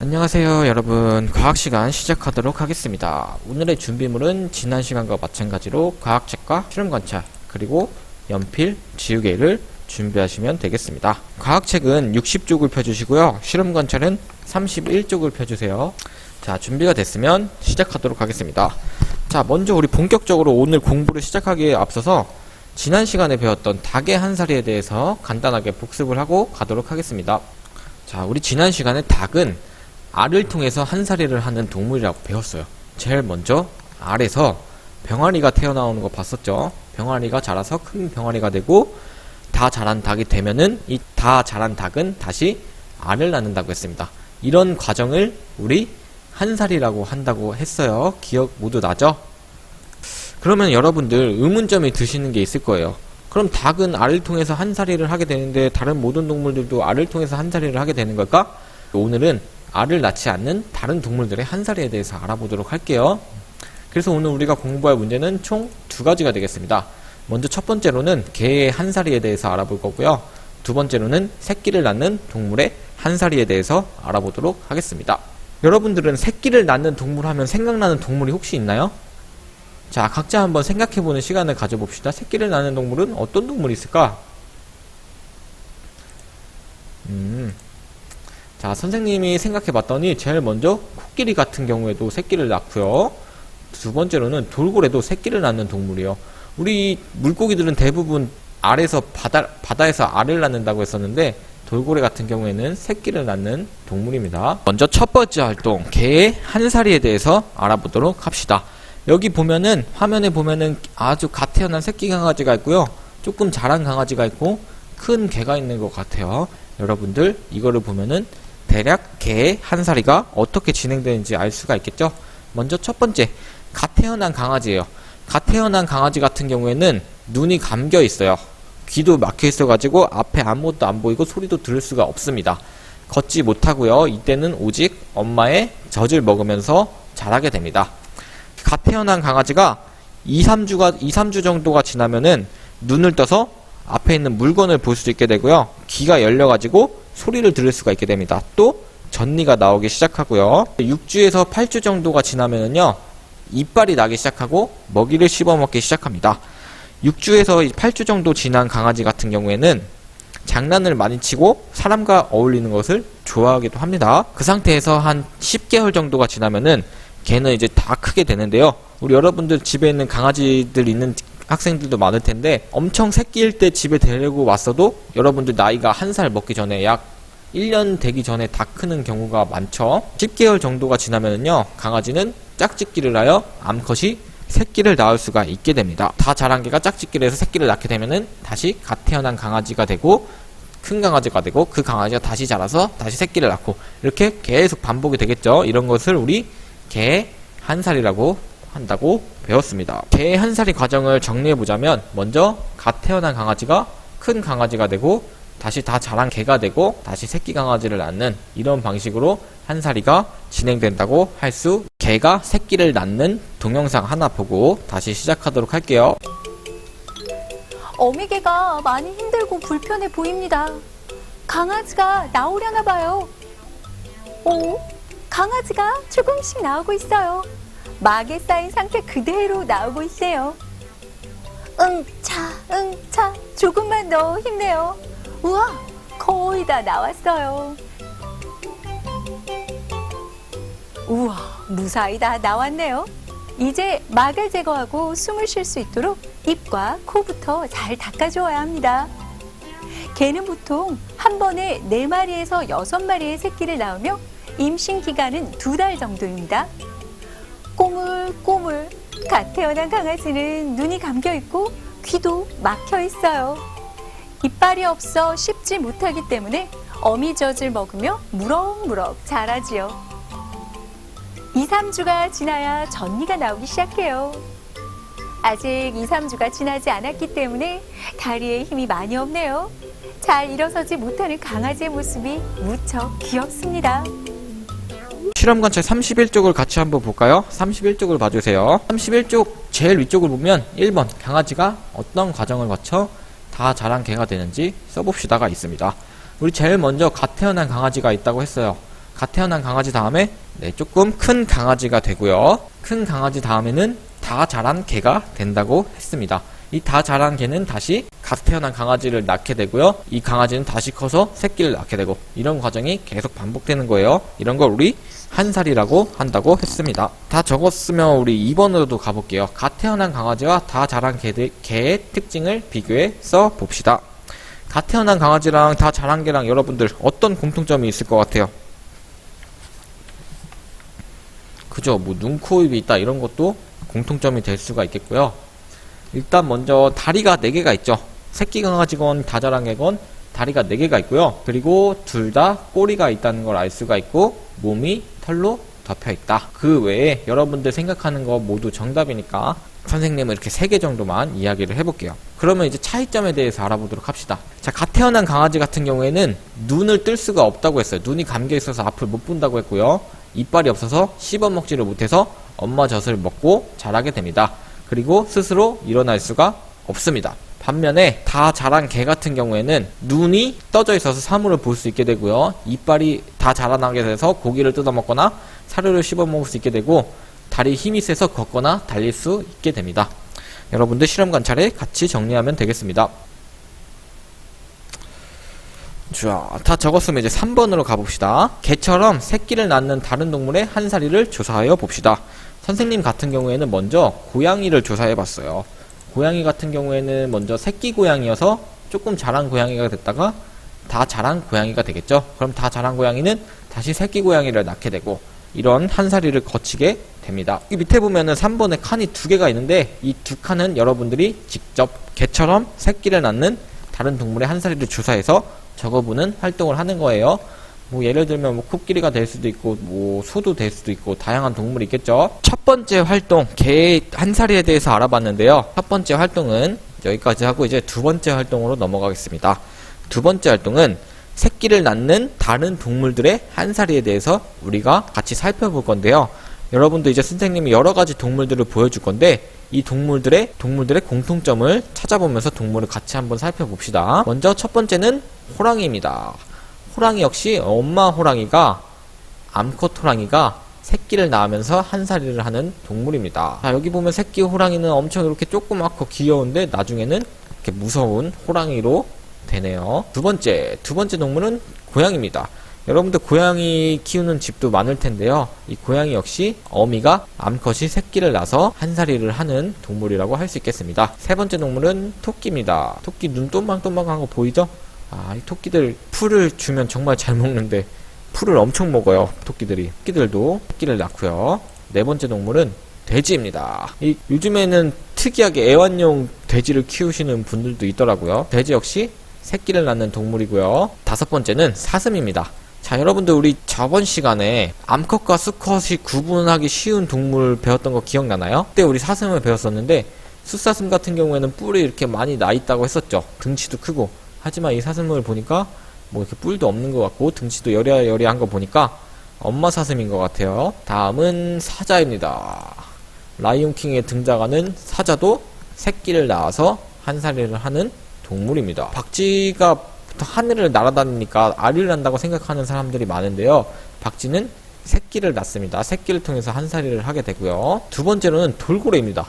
안녕하세요 여러분, 과학시간 시작하도록 하겠습니다. 오늘의 준비물은 지난 시간과 마찬가지로 과학책과 실험관찰 그리고 연필, 지우개를 준비하시면 되겠습니다. 과학책은 60쪽을 펴주시고요, 실험관찰은 31쪽을 펴주세요. 자, 준비가 됐으면 시작하도록 하겠습니다. 자, 먼저 우리 본격적으로 오늘 공부를 시작하기에 앞서서 지난 시간에 배웠던 닭의 한사리에 대해서 간단하게 복습을 하고 가도록 하겠습니다. 자, 우리 지난 시간에 닭은 알을 통해서 한사리를 하는 동물이라고 배웠어요. 제일 먼저 알에서 병아리가 태어나오는 거 봤었죠. 병아리가 자라서 큰 병아리가 되고 다 자란 닭이 되면은 이 다 자란 닭은 다시 알을 낳는다고 했습니다. 이런 과정을 우리 한사리라고 한다고 했어요. 기억 모두 나죠? 그러면 여러분들 의문점이 드시는 게 있을 거예요. 그럼 닭은 알을 통해서 한사리를 하게 되는데 다른 모든 동물들도 알을 통해서 한사리를 하게 되는 걸까? 오늘은 알을 낳지 않는 다른 동물들의 한사리에 대해서 알아보도록 할게요. 그래서 오늘 우리가 공부할 문제는 총 두 가지가 되겠습니다. 먼저 첫 번째로는 개의 한사리에 대해서 알아볼 거고요. 두 번째로는 새끼를 낳는 동물의 한사리에 대해서 알아보도록 하겠습니다. 여러분들은 새끼를 낳는 동물 하면 생각나는 동물이 혹시 있나요? 자, 각자 한번 생각해보는 시간을 가져봅시다. 새끼를 낳는 동물은 어떤 동물이 있을까? 자, 선생님이 생각해봤더니 제일 먼저 코끼리 같은 경우에도 새끼를 낳고요. 두 번째로는 돌고래도 새끼를 낳는 동물이요. 우리 물고기들은 대부분 알에서 바다에서 알을 낳는다고 했었는데 돌고래 같은 경우에는 새끼를 낳는 동물입니다. 먼저 첫 번째 활동, 개의 한사리에 대해서 알아보도록 합시다. 여기 보면은 화면에 보면은 아주 갓 태어난 새끼 강아지가 있고요. 조금 자란 강아지가 있고 큰 개가 있는 것 같아요. 여러분들 이거를 보면은 대략 개의 한사리가 어떻게 진행되는지 알 수가 있겠죠? 먼저 첫 번째, 갓 태어난 강아지예요. 갓 태어난 강아지 같은 경우에는 눈이 감겨 있어요. 귀도 막혀 있어가지고 앞에 아무것도 안 보이고 소리도 들을 수가 없습니다. 걷지 못하고요. 이때는 오직 엄마의 젖을 먹으면서 자라게 됩니다. 갓 태어난 강아지가 2-3주 정도가 지나면은 눈을 떠서 앞에 있는 물건을 볼 수 있게 되고요. 귀가 열려가지고 소리를 들을 수가 있게 됩니다. 또 전니가 나오기 시작하고요. 6주에서 8주 정도가 지나면은요, 이빨이 나기 시작하고 먹이를 씹어먹기 시작합니다. 6주에서 8주 정도 지난 강아지 같은 경우에는 장난을 많이 치고 사람과 어울리는 것을 좋아하기도 합니다. 그 상태에서 한 10개월 정도가 지나면은 걔는 이제 다 크게 되는데요. 우리 여러분들 집에 있는 강아지들 있는 학생들도 많을 텐데 엄청 새끼일 때 집에 데리고 왔어도 여러분들 나이가 1살 먹기 전에 약 1년 되기 전에 다 크는 경우가 많죠. 10개월 정도가 지나면은요, 강아지는 짝짓기를 하여 암컷이 새끼를 낳을 수가 있게 됩니다. 다 자란 개가 짝짓기를 해서 새끼를 낳게 되면은 다시 갓 태어난 강아지가 되고 큰 강아지가 되고 그 강아지가 다시 자라서 다시 새끼를 낳고 이렇게 계속 반복이 되겠죠. 이런 것을 우리 개의 한살이라고 한다고 배웠습니다. 개의 한사리 과정을 정리해보자면 먼저 갓 태어난 강아지가 큰 강아지가 되고 다시 다 자란 개가 되고 다시 새끼 강아지를 낳는 이런 방식으로 한사리가 진행된다고 할 수, 개가 새끼를 낳는 동영상 하나 보고 다시 시작하도록 할게요. 어미개가 많이 힘들고 불편해 보입니다. 강아지가 나오려나 봐요. 오, 강아지가 조금씩 나오고 있어요. 막에 쌓인 상태 그대로 나오고 있어요. 응차 조금만 더 힘내요. 우와, 거의 다 나왔어요. 우와, 무사히 다 나왔네요. 이제 막을 제거하고 숨을 쉴 수 있도록 입과 코부터 잘 닦아주어야 합니다. 개는 보통 한 번에 4마리에서 6마리의 새끼를 낳으며 임신 기간은 2달 정도입니다. 꼬물꼬물 갓 태어난 강아지는 눈이 감겨 있고 귀도 막혀 있어요. 이빨이 없어 씹지 못하기 때문에 어미젖을 먹으며 무럭무럭 자라지요. 2-3주가 지나야 전니가 나오기 시작해요. 아직 2-3주가 지나지 않았기 때문에 다리에 힘이 많이 없네요. 잘 일어서지 못하는 강아지의 모습이 무척 귀엽습니다. 실험관찰 31쪽을 같이 한번 볼까요? 31쪽을 봐주세요. 31쪽 제일 위쪽을 보면 1번 강아지가 어떤 과정을 거쳐 다 자란 개가 되는지 써봅시다가 있습니다. 우리 제일 먼저 갓 태어난 강아지가 있다고 했어요. 갓 태어난 강아지 다음에 조금 큰 강아지가 되고요. 큰 강아지 다음에는 다 자란 개가 된다고 했습니다. 이 다 자란 개는 다시 갓 태어난 강아지를 낳게 되고요. 이 강아지는 다시 커서 새끼를 낳게 되고, 이런 과정이 계속 반복되는 거예요. 이런 걸 우리 한 살이라고 한다고 했습니다. 다 적었으면 우리 2번으로도 가볼게요. 갓 태어난 강아지와 다 자란 개의 특징을 비교해 써 봅시다. 갓 태어난 강아지랑 다 자란 개랑 여러분들 어떤 공통점이 있을 것 같아요? 그죠? 뭐 눈, 코, 입이 있다 이런 것도 공통점이 될 수가 있겠고요. 일단 먼저 다리가 4개가 있죠. 새끼 강아지건 다 자란 개건 다리가 4개가 있고요. 그리고 둘 다 꼬리가 있다는 걸 알 수가 있고, 몸이 털로 덮여 있다. 그 외에 여러분들 생각하는 거 모두 정답이니까 선생님은 이렇게 3개 정도만 이야기를 해볼게요. 그러면 이제 차이점에 대해서 알아보도록 합시다. 자, 갓 태어난 강아지 같은 경우에는 눈을 뜰 수가 없다고 했어요. 눈이 감겨 있어서 앞을 못 본다고 했고요. 이빨이 없어서 씹어먹지를 못해서 엄마 젖을 먹고 자라게 됩니다. 그리고 스스로 일어날 수가 없습니다. 반면에 다 자란 개 같은 경우에는 눈이 떠져 있어서 사물을 볼 수 있게 되고요. 이빨이 다 자라나게 돼서 고기를 뜯어먹거나 사료를 씹어먹을 수 있게 되고, 다리 힘이 세서 걷거나 달릴 수 있게 됩니다. 여러분들 실험 관찰에 같이 정리하면 되겠습니다. 자, 다 적었으면 이제 3번으로 가봅시다. 개처럼 새끼를 낳는 다른 동물의 한 사리를 조사하여 봅시다. 선생님 같은 경우에는 먼저 고양이를 조사해봤어요. 고양이 같은 경우에는 먼저 새끼 고양이여서 조금 자란 고양이가 됐다가 다 자란 고양이가 되겠죠. 그럼 다 자란 고양이는 다시 새끼 고양이를 낳게 되고, 이런 한 사리를 거치게 됩니다. 이 밑에 보면은 3번에 칸이 2개가 있는데, 이 2칸은 여러분들이 직접 개처럼 새끼를 낳는 다른 동물의 한 사리를 조사해서 적어보는 활동을 하는 거예요. 뭐 예를 들면 뭐 코끼리가 될 수도 있고, 뭐 소도 될 수도 있고, 다양한 동물이 있겠죠. 첫 번째 활동, 개의 한 사리에 대해서 알아봤는데요. 첫 번째 활동은 여기까지 하고 이제 두 번째 활동으로 넘어가겠습니다. 두 번째 활동은 새끼를 낳는 다른 동물들의 한 사리에 대해서 우리가 같이 살펴볼 건데요. 여러분도 이제 선생님이 여러 가지 동물들을 보여줄 건데, 이 동물들의 공통점을 찾아보면서 동물을 같이 한번 살펴봅시다. 먼저 첫 번째는 호랑이입니다. 호랑이 역시 엄마 호랑이가, 암컷 호랑이가 새끼를 낳으면서 한 사리를 하는 동물입니다. 자, 여기 보면 새끼 호랑이는 엄청 이렇게 조그맣고 귀여운데 나중에는 이렇게 무서운 호랑이로 되네요. 두 번째 동물은 고양이입니다. 여러분들 고양이 키우는 집도 많을 텐데요. 이 고양이 역시 어미가 암컷이 새끼를 낳아서 한 사리를 하는 동물이라고 할 수 있겠습니다. 세 번째 동물은 토끼입니다. 토끼 눈 또망또망한 거 보이죠? 이 토끼들 풀을 주면 정말 잘 먹는데 풀을 엄청 먹어요. 토끼들도 새끼를 낳고요. 네 번째 동물은 돼지입니다. 요즘에는 특이하게 애완용 돼지를 키우시는 분들도 있더라고요. 돼지 역시 새끼를 낳는 동물이고요. 다섯 번째는 사슴입니다. 자, 여러분들 우리 저번 시간에 암컷과 수컷이 구분하기 쉬운 동물 배웠던 거 기억나나요? 그때 우리 사슴을 배웠었는데, 숫사슴 같은 경우에는 뿔이 이렇게 많이 나 있다고 했었죠. 등치도 크고. 하지만 이 사슴을 보니까 뭐 이렇게 뿔도 없는 것 같고 등치도 여리여리한 거 보니까 엄마 사슴인 것 같아요. 다음은 사자입니다. 라이온킹에 등장하는 사자도 새끼를 낳아서 한 사리를 하는 동물입니다. 박쥐가 하늘을 날아다니니까 알을 낳는다고 생각하는 사람들이 많은데요. 박쥐는 새끼를 낳습니다. 새끼를 통해서 한 사리를 하게 되고요. 두 번째로는 돌고래입니다.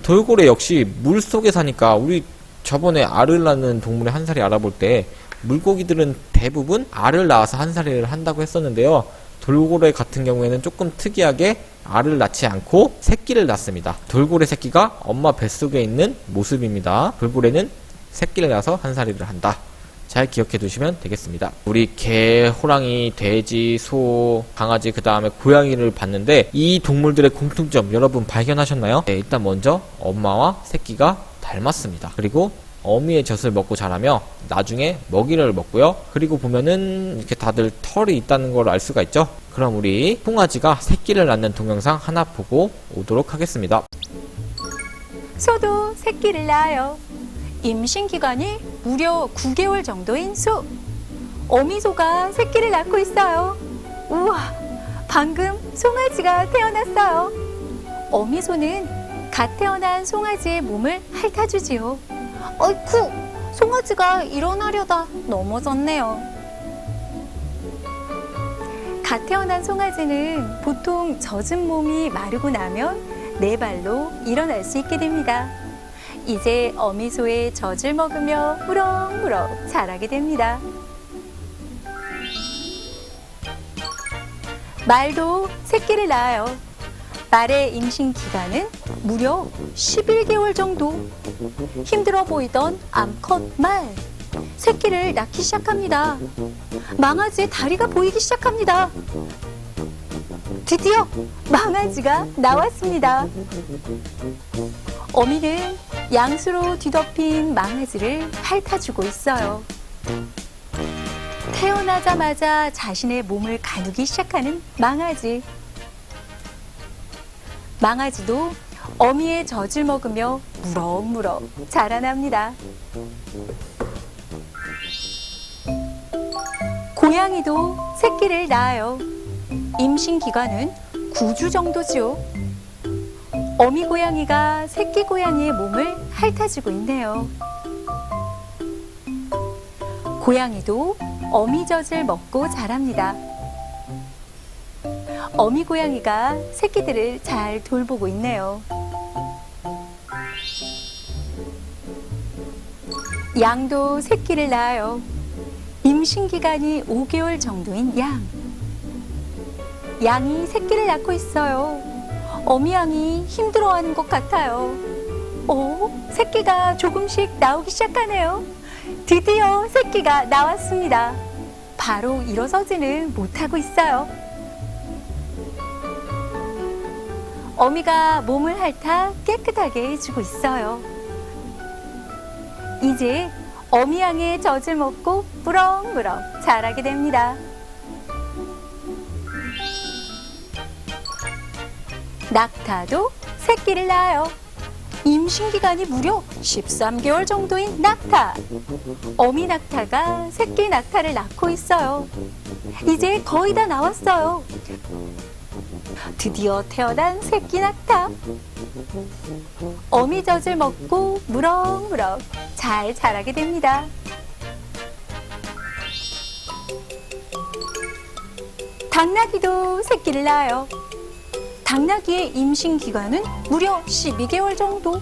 돌고래 역시 물 속에 사니까, 우리 저번에 알을 낳는 동물의 한 사리 알아볼 때 물고기들은 대부분 알을 낳아서 한 사리를 한다고 했었는데요. 돌고래 같은 경우에는 조금 특이하게 알을 낳지 않고 새끼를 낳습니다. 돌고래 새끼가 엄마 뱃속에 있는 모습입니다. 돌고래는 새끼를 낳아서 한 사리를 한다. 잘 기억해 두시면 되겠습니다. 우리 개, 호랑이, 돼지, 소, 강아지, 그 다음에 고양이를 봤는데, 이 동물들의 공통점 여러분 발견하셨나요? 네, 일단 먼저 엄마와 새끼가 닮았습니다. 그리고 어미의 젖을 먹고 자라며 나중에 먹이를 먹고요. 그리고 보면은 이렇게 다들 털이 있다는 걸 알 수가 있죠. 그럼 우리 송아지가 새끼를 낳는 동영상 하나 보고 오도록 하겠습니다. 소도 새끼를 낳아요. 임신 기간이 무려 9개월 정도인 소. 어미소가 새끼를 낳고 있어요. 우와, 방금 송아지가 태어났어요. 어미소는 갓 태어난 송아지의 몸을 핥아주지요. 어이쿠, 송아지가 일어나려다 넘어졌네요. 갓 태어난 송아지는 보통 젖은 몸이 마르고 나면 네 발로 일어날 수 있게 됩니다. 이제 어미소의 젖을 먹으며 무럭무럭 자라게 됩니다. 말도 새끼를 낳아요. 말의 임신 기간은 무려 11개월 정도. 힘들어 보이던 암컷 말, 새끼를 낳기 시작합니다. 망아지의 다리가 보이기 시작합니다. 드디어 망아지가 나왔습니다. 어미는 양수로 뒤덮인 망아지를 핥아주고 있어요. 태어나자마자 자신의 몸을 가누기 시작하는 망아지. 망아지도 어미의 젖을 먹으며 무럭무럭 자라납니다. 고양이도 새끼를 낳아요. 임신 기간은 9주 정도지요. 어미 고양이가 새끼 고양이의 몸을 핥아주고 있네요. 고양이도 어미 젖을 먹고 자랍니다. 어미 고양이가 새끼들을 잘 돌보고 있네요. 양도 새끼를 낳아요. 임신 기간이 5개월 정도인 양. 양이 새끼를 낳고 있어요. 어미 양이 힘들어하는 것 같아요. 새끼가 조금씩 나오기 시작하네요. 드디어 새끼가 나왔습니다. 바로 일어서지는 못하고 있어요. 어미가 몸을 핥아 깨끗하게 해주고 있어요. 이제 어미 양의 젖을 먹고 무럭무럭 자라게 됩니다. 낙타도 새끼를 낳아요. 임신 기간이 무려 13개월 정도인 낙타. 어미 낙타가 새끼 낙타를 낳고 있어요. 이제 거의 다 나왔어요. 드디어 태어난 새끼 낙타. 어미 젖을 먹고 무럭무럭 잘 자라게 됩니다. 당나귀도 새끼를 낳아요. 당나귀의 임신 기간은 무려 12개월 정도.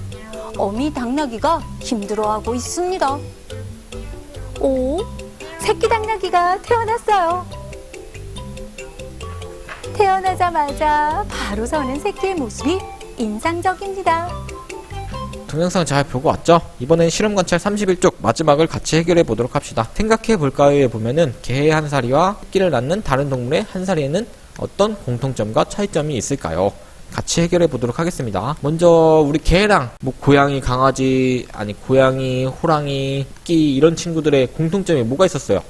어미 당나귀가 힘들어하고 있습니다. 새끼 당나귀가 태어났어요. 태어나자마자 바로 서는 새끼의 모습이 인상적입니다. 동영상 잘 보고 왔죠? 이번엔 실험 관찰 31쪽 마지막을 같이 해결해 보도록 합시다. 생각해 볼까요에 보면은 개의 한 사리와 새끼를 낳는 다른 동물의 한 사리에는 어떤 공통점과 차이점이 있을까요? 같이 해결해 보도록 하겠습니다. 먼저 우리 개랑 고양이, 강아지, 고양이, 호랑이, 토끼 이런 친구들의 공통점이 뭐가 있었어요?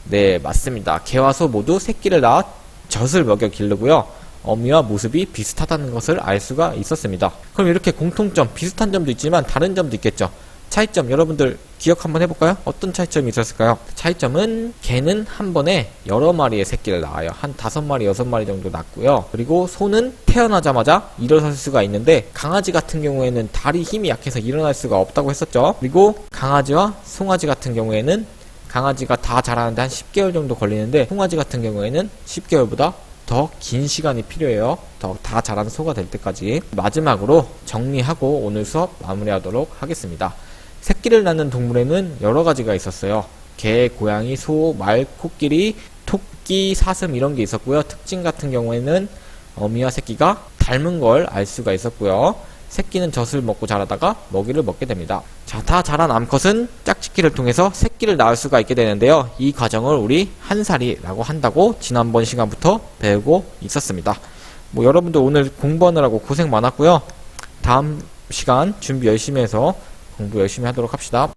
네, 맞습니다. 개와 소 모두 새끼를 낳아 젖을 먹여 기르고요. 어미와 모습이 비슷하다는 것을 알 수가 있었습니다. 그럼 이렇게 공통점, 비슷한 점도 있지만 다른 점도 있겠죠. 차이점 여러분들 기억 한번 해볼까요? 어떤 차이점이 있었을까요? 차이점은 개는 한 번에 여러 마리의 새끼를 낳아요. 한 5마리, 6마리 정도 낳고요. 그리고 소는 태어나자마자 일어설 수가 있는데 강아지 같은 경우에는 다리 힘이 약해서 일어날 수가 없다고 했었죠. 그리고 강아지와 송아지 같은 경우에는 강아지가 다 자라는데 한 10개월 정도 걸리는데 송아지 같은 경우에는 10개월보다 더 긴 시간이 필요해요. 다 자란 소가 될 때까지. 마지막으로 정리하고 오늘 수업 마무리하도록 하겠습니다. 새끼를 낳는 동물에는 여러 가지가 있었어요. 개, 고양이, 소, 말, 코끼리, 토끼, 사슴 이런 게 있었고요. 특징 같은 경우에는 어미와 새끼가 닮은 걸 알 수가 있었고요. 새끼는 젖을 먹고 자라다가 먹이를 먹게 됩니다. 자, 다 자란 암컷은 짝짓기를 통해서 새끼를 낳을 수가 있게 되는데요. 이 과정을 우리 한살이라고 한다고 지난번 시간부터 배우고 있었습니다. 여러분들 오늘 공부하느라고 고생 많았고요. 다음 시간 준비 열심히 해서 공부 열심히 하도록 합시다.